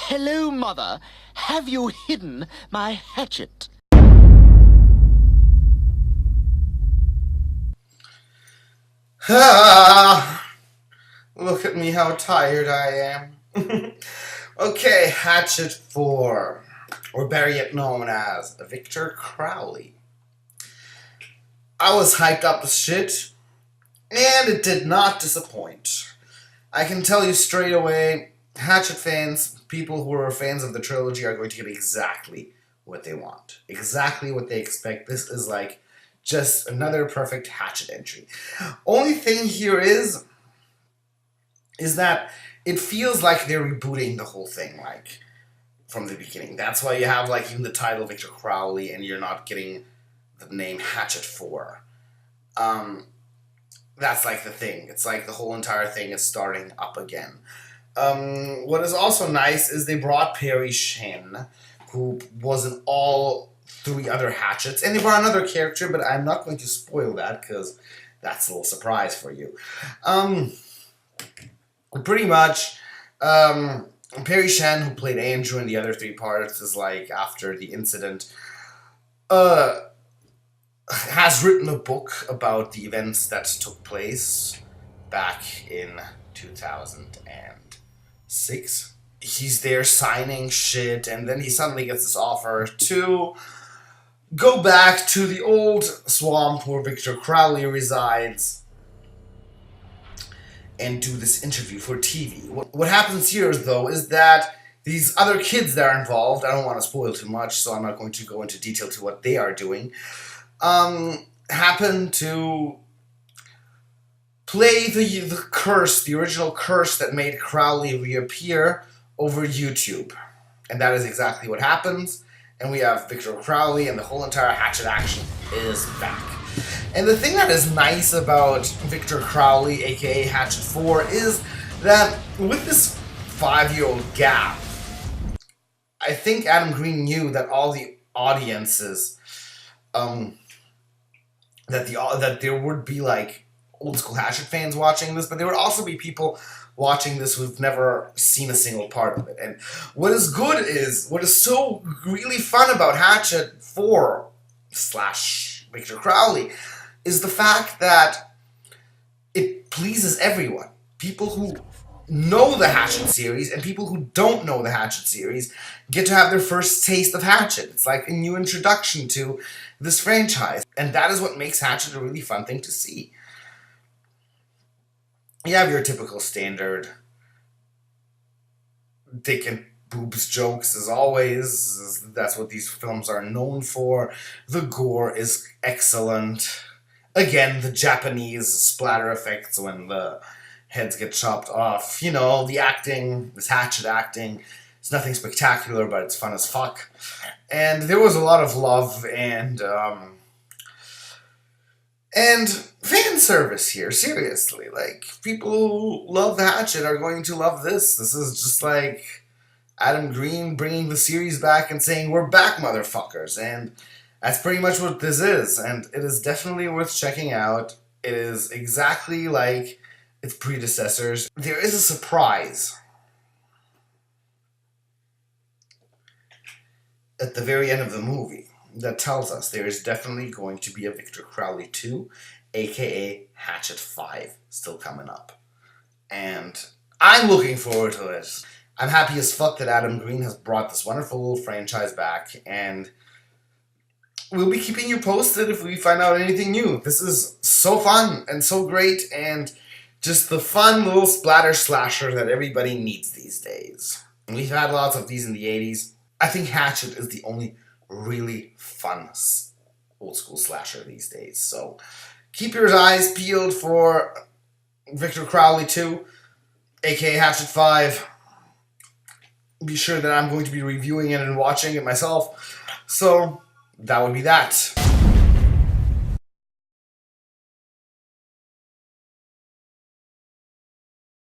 Hello, Mother. Have you hidden my hatchet? Ah, look at me, how tired I am. Okay, Hatchet 4, or better yet known as Victor Crowley. I was hyped up as shit, and it did not disappoint. I can tell you straight away, Hatchet fans, people who are fans of the trilogy, are going to get exactly what they want. Exactly what they expect. This is like just another perfect Hatchet entry. Only thing here is that it feels like they're rebooting the whole thing, like, from the beginning. That's why you have, like, even the title Victor Crowley, and you're not getting the name Hatchet 4. That's, like, the thing. It's like the whole entire thing is starting up again. What is also nice is they brought Perry Shen, who was in all 3 other Hatchets, and they brought another character, but I'm not going to spoil that, because that's a little surprise for you. Pretty much, Perry Shen, who played Andrew in the other 3 parts, is like, after the incident, has written a book about the events that took place back in 2006. He's there signing shit, and then he suddenly gets this offer to go back to the old swamp where Victor Crowley resides and do this interview for TV. What happens here, though, is that these other kids that are involved, I don't want to spoil too much, so I'm not going to go into detail to what they are doing, happen to play the curse, the original curse that made Crowley reappear over YouTube. And that is exactly what happens, and we have Victor Crowley, and the whole entire Hatchet action is back. And the thing that is nice about Victor Crowley, aka Hatchet 4, is that with this 5-year-old gap, I think Adam Green knew that all the audiences, that there would be like old school Hatchet fans watching this, but there would also be people watching this who've never seen a single part of it. And what is so really fun about Hatchet 4 / Victor Crowley is the fact that it pleases everyone. People who know the Hatchet series and people who don't know the Hatchet series get to have their first taste of Hatchet. It's like a new introduction to this franchise. And that is what makes Hatchet a really fun thing to see. You have your typical standard dick and boobs jokes, as always. That's what these films are known for. The gore is excellent. Again, the Japanese splatter effects when the heads get chopped off. You know, the acting, this Hatchet acting, it's nothing spectacular, but it's fun as fuck. And there was a lot of love and fan service here, seriously. Like, people who love the Hatchet are going to love this. This is just like Adam Green bringing the series back and saying, we're back, motherfuckers. And that's pretty much what this is. And it is definitely worth checking out. It is exactly like its predecessors. There is a surprise at the very end of the movie that tells us there is definitely going to be a Victor Crowley 2, aka Hatchet 5, still coming up. And I'm looking forward to it. I'm happy as fuck that Adam Green has brought this wonderful little franchise back, and we'll be keeping you posted if we find out anything new. This is so fun and so great, and just the fun little splatter slasher that everybody needs these days. We've had lots of these in the 80s. I think Hatchet is the only really fun old school slasher these days. So keep your eyes peeled for Victor Crowley 2, aka Hatchet 5. Be sure that I'm going to be reviewing it and watching it myself. So that would be that.